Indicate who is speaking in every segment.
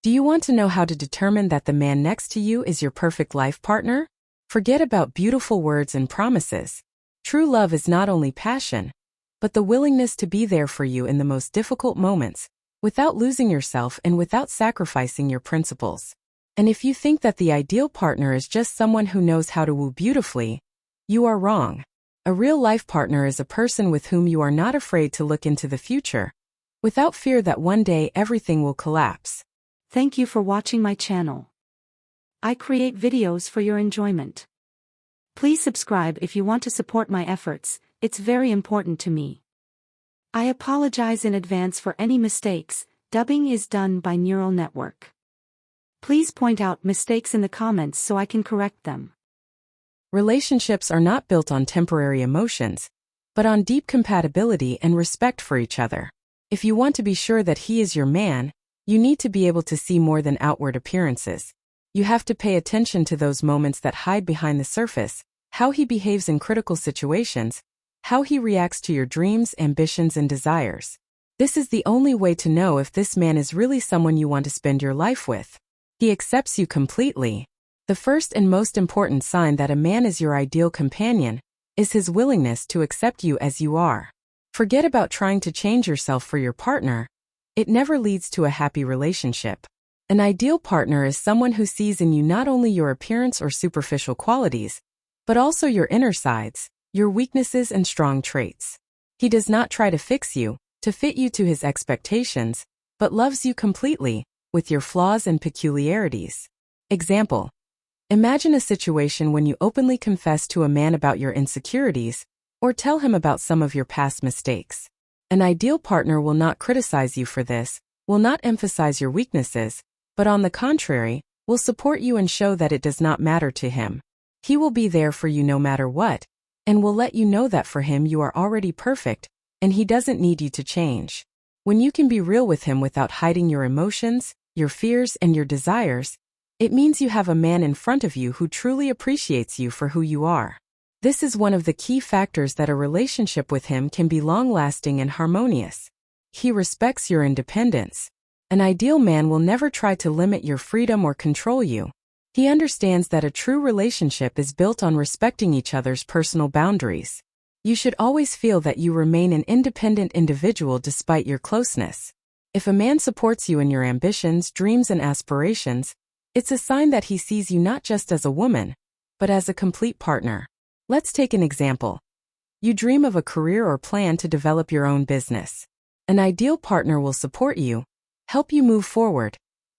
Speaker 1: Do you want to know how to determine that the man next to you is your perfect life partner? Forget about beautiful words and promises. True love is not only passion, but the willingness to be there for you in the most difficult moments, without losing yourself and without sacrificing your principles. And if you think that the ideal partner is just someone who knows how to woo beautifully, you are wrong. A real life partner is a person with whom you are not afraid to look into the future, without fear that one day everything will collapse.
Speaker 2: Thank you for watching my channel. I create videos for your enjoyment. Please subscribe if you want to support my efforts, it's very important to me. I apologize in advance for any mistakes, dubbing is done by Neural Network. Please point out mistakes in the comments so I can correct them.
Speaker 1: Relationships are not built on temporary emotions, but on deep compatibility and respect for each other. If you want to be sure that he is your man, you need to be able to see more than outward appearances. You have to pay attention to those moments that hide behind the surface, how he behaves in critical situations, how he reacts to your dreams, ambitions, and desires. This is the only way to know if this man is really someone you want to spend your life with. He accepts you completely. The first and most important sign that a man is your ideal companion is his willingness to accept you as you are. Forget about trying to change yourself for your partner. It never leads to a happy relationship. An ideal partner is someone who sees in you not only your appearance or superficial qualities, but also your inner sides, your weaknesses and strong traits. He does not try to fix you, to fit you to his expectations, but loves you completely, with your flaws and peculiarities. Example: imagine a situation when you openly confess to a man about your insecurities, or tell him about some of your past mistakes. An ideal partner will not criticize you for this, will not emphasize your weaknesses, but on the contrary, will support you and show that it does not matter to him. He will be there for you no matter what, and will let you know that for him you are already perfect, and he doesn't need you to change. When you can be real with him without hiding your emotions, your fears, and your desires, it means you have a man in front of you who truly appreciates you for who you are. This is one of the key factors that a relationship with him can be long-lasting and harmonious. He respects your independence. An ideal man will never try to limit your freedom or control you. He understands that a true relationship is built on respecting each other's personal boundaries. You should always feel that you remain an independent individual despite your closeness. If a man supports you in your ambitions, dreams, and aspirations, it's a sign that he sees you not just as a woman, but as a complete partner. Let's take an example. You dream of a career or plan to develop your own business. An ideal partner will support you, help you move forward,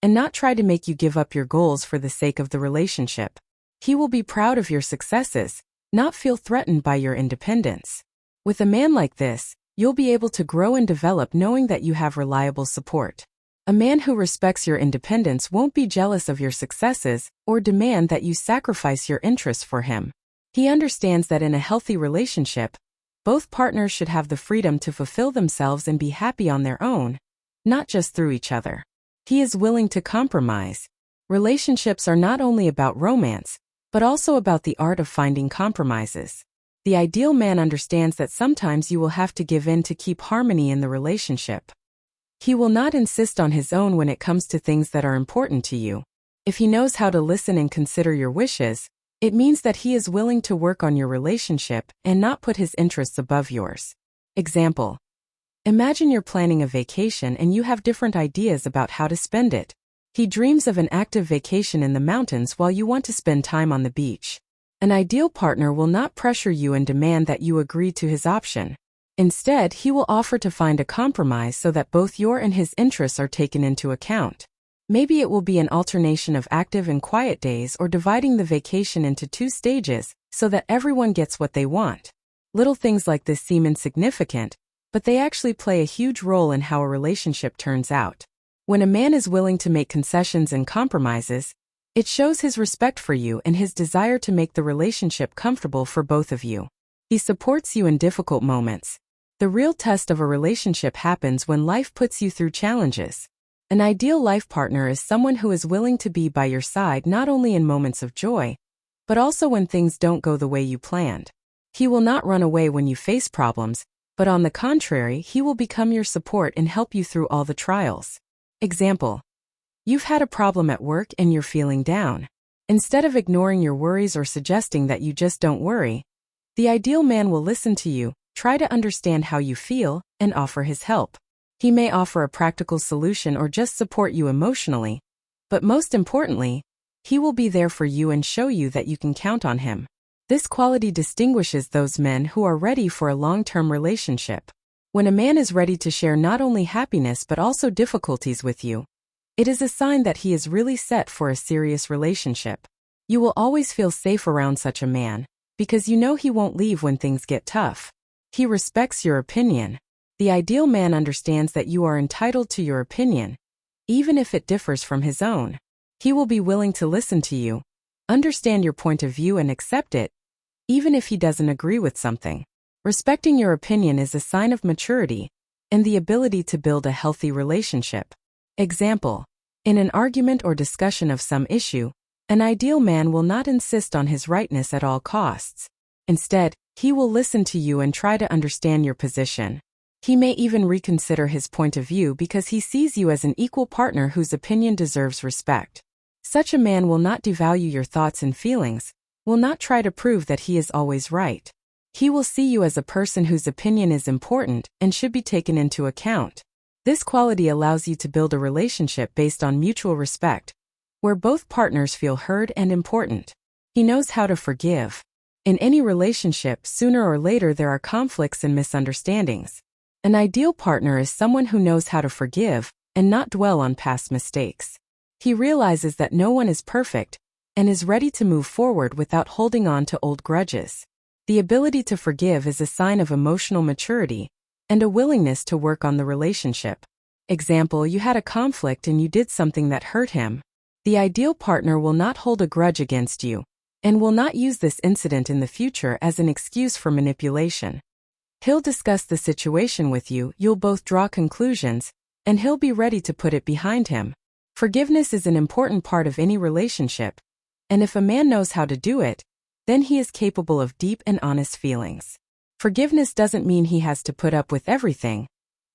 Speaker 1: and not try to make you give up your goals for the sake of the relationship. He will be proud of your successes, not feel threatened by your independence. With a man like this, you'll be able to grow and develop knowing that you have reliable support. A man who respects your independence won't be jealous of your successes or demand that you sacrifice your interests for him. He understands that in a healthy relationship, both partners should have the freedom to fulfill themselves and be happy on their own, not just through each other. He is willing to compromise. Relationships are not only about romance, but also about the art of finding compromises. The ideal man understands that sometimes you will have to give in to keep harmony in the relationship. He will not insist on his own when it comes to things that are important to you. If he knows how to listen and consider your wishes, it means that he is willing to work on your relationship and not put his interests above yours. Example: imagine you're planning a vacation and you have different ideas about how to spend it. He dreams of an active vacation in the mountains while you want to spend time on the beach. An ideal partner will not pressure you and demand that you agree to his option. Instead, he will offer to find a compromise so that both your and his interests are taken into account. Maybe it will be an alternation of active and quiet days or dividing the vacation into 2 stages so that everyone gets what they want. Little things like this seem insignificant, but they actually play a huge role in how a relationship turns out. When a man is willing to make concessions and compromises, it shows his respect for you and his desire to make the relationship comfortable for both of you. He supports you in difficult moments. The real test of a relationship happens when life puts you through challenges. An ideal life partner is someone who is willing to be by your side not only in moments of joy, but also when things don't go the way you planned. He will not run away when you face problems, but on the contrary, he will become your support and help you through all the trials. Example: You've had a problem at work and you're feeling down. Instead of ignoring your worries or suggesting that you just don't worry, the ideal man will listen to you, try to understand how you feel, and offer his help. He may offer a practical solution or just support you emotionally, but most importantly, he will be there for you and show you that you can count on him. This quality distinguishes those men who are ready for a long-term relationship. When a man is ready to share not only happiness but also difficulties with you, it is a sign that he is really set for a serious relationship. You will always feel safe around such a man, because you know he won't leave when things get tough. He respects your opinion. The ideal man understands that you are entitled to your opinion, even if it differs from his own. He will be willing to listen to you, understand your point of view and accept it, even if he doesn't agree with something. Respecting your opinion is a sign of maturity and the ability to build a healthy relationship. Example: in an argument or discussion of some issue, an ideal man will not insist on his rightness at all costs. Instead, he will listen to you and try to understand your position. He may even reconsider his point of view because he sees you as an equal partner whose opinion deserves respect. Such a man will not devalue your thoughts and feelings, will not try to prove that he is always right. He will see you as a person whose opinion is important and should be taken into account. This quality allows you to build a relationship based on mutual respect, where both partners feel heard and important. He knows how to forgive. In any relationship, sooner or later there are conflicts and misunderstandings. An ideal partner is someone who knows how to forgive and not dwell on past mistakes. He realizes that no one is perfect and is ready to move forward without holding on to old grudges. The ability to forgive is a sign of emotional maturity and a willingness to work on the relationship. Example: you had a conflict and you did something that hurt him. The ideal partner will not hold a grudge against you and will not use this incident in the future as an excuse for manipulation. He'll discuss the situation with you, you'll both draw conclusions, and he'll be ready to put it behind him. Forgiveness is an important part of any relationship, and if a man knows how to do it, then he is capable of deep and honest feelings. Forgiveness doesn't mean he has to put up with everything,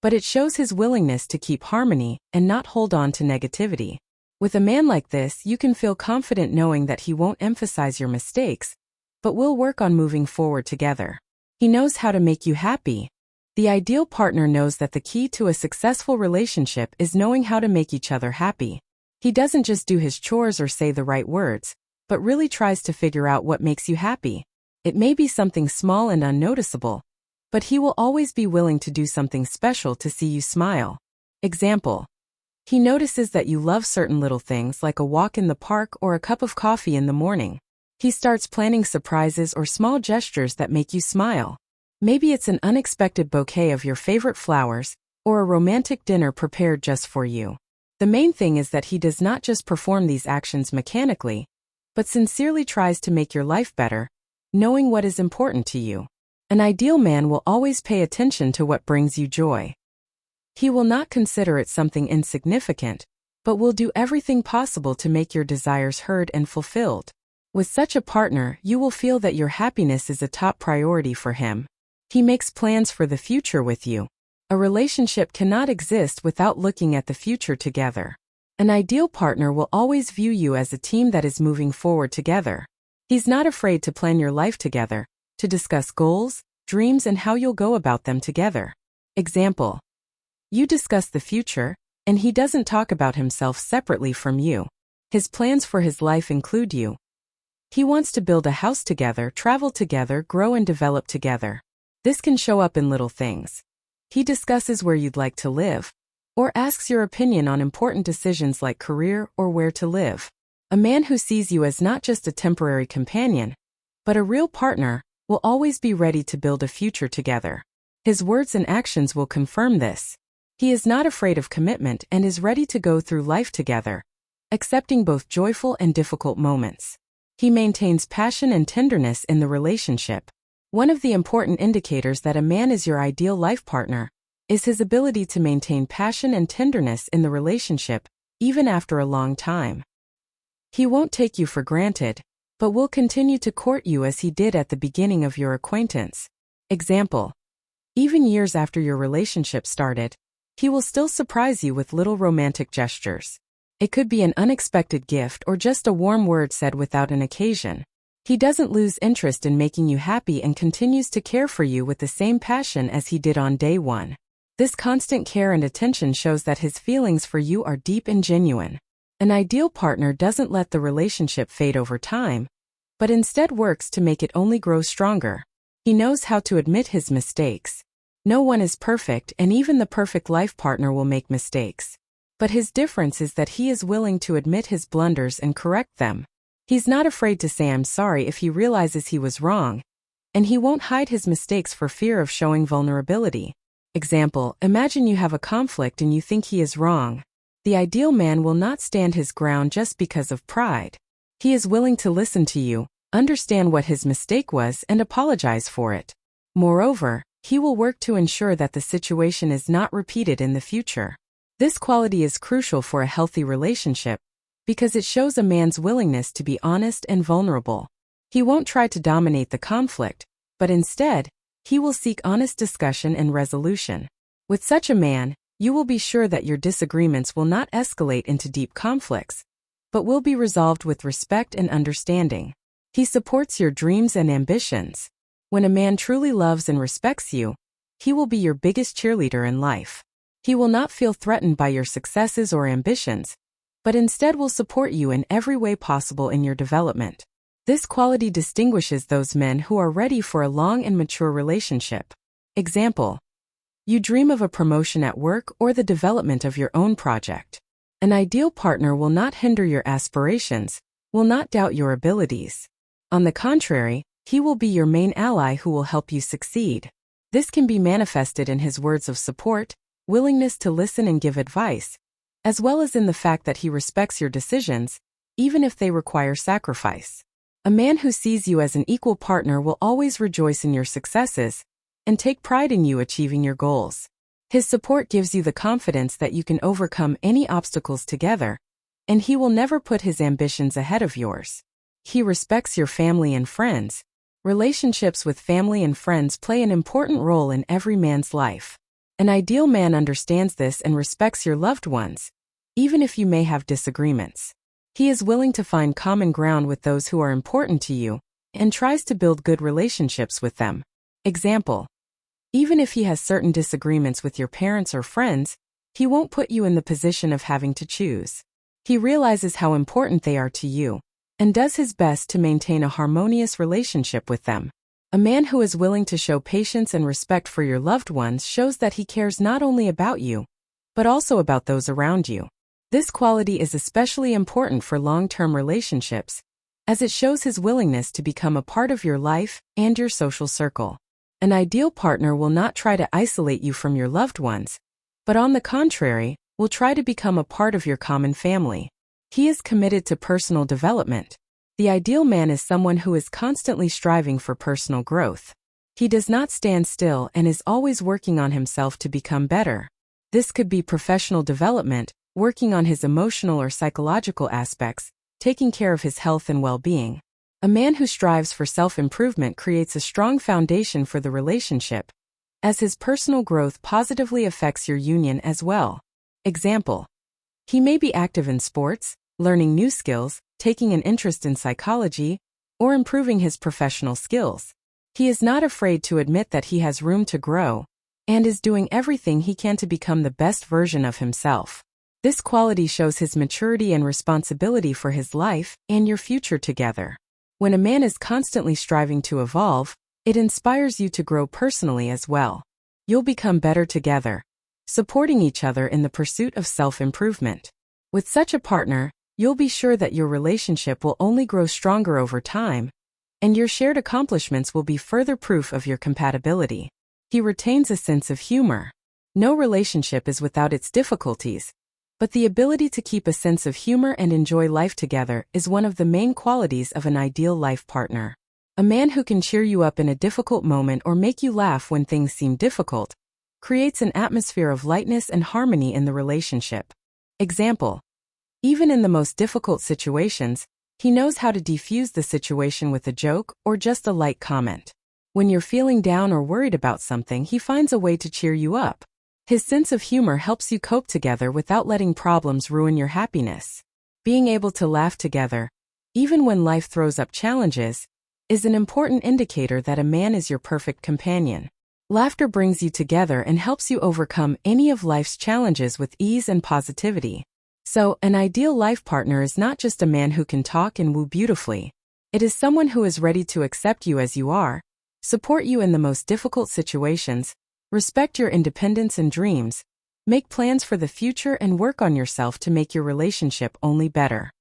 Speaker 1: but it shows his willingness to keep harmony and not hold on to negativity. With a man like this, you can feel confident knowing that he won't emphasize your mistakes, but will work on moving forward together. He knows how to make you happy. The ideal partner knows that the key to a successful relationship is knowing how to make each other happy. He doesn't just do his chores or say the right words, but really tries to figure out what makes you happy. It may be something small and unnoticeable, but he will always be willing to do something special to see you smile. Example: he notices that you love certain little things like a walk in the park or a cup of coffee in the morning. He starts planning surprises or small gestures that make you smile. Maybe it's an unexpected bouquet of your favorite flowers, or a romantic dinner prepared just for you. The main thing is that he does not just perform these actions mechanically, but sincerely tries to make your life better, knowing what is important to you. An ideal man will always pay attention to what brings you joy. He will not consider it something insignificant, but will do everything possible to make your desires heard and fulfilled. With such a partner, you will feel that your happiness is a top priority for him. He makes plans for the future with you. A relationship cannot exist without looking at the future together. An ideal partner will always view you as a team that is moving forward together. He's not afraid to plan your life together, to discuss goals, dreams, and how you'll go about them together. Example: you discuss the future, and he doesn't talk about himself separately from you. His plans for his life include you. He wants to build a house together, travel together, grow and develop together. This can show up in little things. He discusses where you'd like to live, or asks your opinion on important decisions like career or where to live. A man who sees you as not just a temporary companion, but a real partner, will always be ready to build a future together. His words and actions will confirm this. He is not afraid of commitment and is ready to go through life together, accepting both joyful and difficult moments. He maintains passion and tenderness in the relationship. One of the important indicators that a man is your ideal life partner is his ability to maintain passion and tenderness in the relationship, even after a long time. He won't take you for granted, but will continue to court you as he did at the beginning of your acquaintance. Example: even years after your relationship started, he will still surprise you with little romantic gestures. It could be an unexpected gift or just a warm word said without an occasion. He doesn't lose interest in making you happy and continues to care for you with the same passion as he did on day one. This constant care and attention shows that his feelings for you are deep and genuine. An ideal partner doesn't let the relationship fade over time, but instead works to make it only grow stronger. He knows how to admit his mistakes. No one is perfect, and even the perfect life partner will make mistakes. But his difference is that he is willing to admit his blunders and correct them. He's not afraid to say I'm sorry if he realizes he was wrong, and he won't hide his mistakes for fear of showing vulnerability. Example, imagine you have a conflict and you think he is wrong. The ideal man will not stand his ground just because of pride. He is willing to listen to you, understand what his mistake was, and apologize for it. Moreover, he will work to ensure that the situation is not repeated in the future. This quality is crucial for a healthy relationship because it shows a man's willingness to be honest and vulnerable. He won't try to dominate the conflict, but instead, he will seek honest discussion and resolution. With such a man, you will be sure that your disagreements will not escalate into deep conflicts, but will be resolved with respect and understanding. He supports your dreams and ambitions. When a man truly loves and respects you, he will be your biggest cheerleader in life. He will not feel threatened by your successes or ambitions, but instead will support you in every way possible in your development. This quality distinguishes those men who are ready for a long and mature relationship. Example: you dream of a promotion at work or the development of your own project. An ideal partner will not hinder your aspirations, will not doubt your abilities. On the contrary, he will be your main ally who will help you succeed. This can be manifested in his words of support, willingness to listen and give advice, as well as in the fact that he respects your decisions, even if they require sacrifice. A man who sees you as an equal partner will always rejoice in your successes and take pride in you achieving your goals. His support gives you the confidence that you can overcome any obstacles together, and he will never put his ambitions ahead of yours. He respects your family and friends. Relationships with family and friends play an important role in every man's life. An ideal man understands this and respects your loved ones, even if you may have disagreements. He is willing to find common ground with those who are important to you and tries to build good relationships with them. Example: even if he has certain disagreements with your parents or friends, he won't put you in the position of having to choose. He realizes how important they are to you and does his best to maintain a harmonious relationship with them. A man who is willing to show patience and respect for your loved ones shows that he cares not only about you, but also about those around you. This quality is especially important for long-term relationships, as it shows his willingness to become a part of your life and your social circle. An ideal partner will not try to isolate you from your loved ones, but on the contrary, will try to become a part of your common family. He is committed to personal development. The ideal man is someone who is constantly striving for personal growth. He does not stand still and is always working on himself to become better. This could be professional development, working on his emotional or psychological aspects, taking care of his health and well-being. A man who strives for self-improvement creates a strong foundation for the relationship, as his personal growth positively affects your union as well. Example: he may be active in sports, learning new skills, taking an interest in psychology, or improving his professional skills. He is not afraid to admit that he has room to grow, and is doing everything he can to become the best version of himself. This quality shows his maturity and responsibility for his life and your future together. When a man is constantly striving to evolve, it inspires you to grow personally as well. You'll become better together, supporting each other in the pursuit of self-improvement. With such a partner, you'll be sure that your relationship will only grow stronger over time, and your shared accomplishments will be further proof of your compatibility. He retains a sense of humor. No relationship is without its difficulties, but the ability to keep a sense of humor and enjoy life together is one of the main qualities of an ideal life partner. A man who can cheer you up in a difficult moment or make you laugh when things seem difficult creates an atmosphere of lightness and harmony in the relationship. Example: even in the most difficult situations, he knows how to defuse the situation with a joke or just a light comment. When you're feeling down or worried about something, he finds a way to cheer you up. His sense of humor helps you cope together without letting problems ruin your happiness. Being able to laugh together, even when life throws up challenges, is an important indicator that a man is your perfect companion. Laughter brings you together and helps you overcome any of life's challenges with ease and positivity. So, an ideal life partner is not just a man who can talk and woo beautifully. It is someone who is ready to accept you as you are, support you in the most difficult situations, respect your independence and dreams, make plans for the future and work on yourself to make your relationship only better.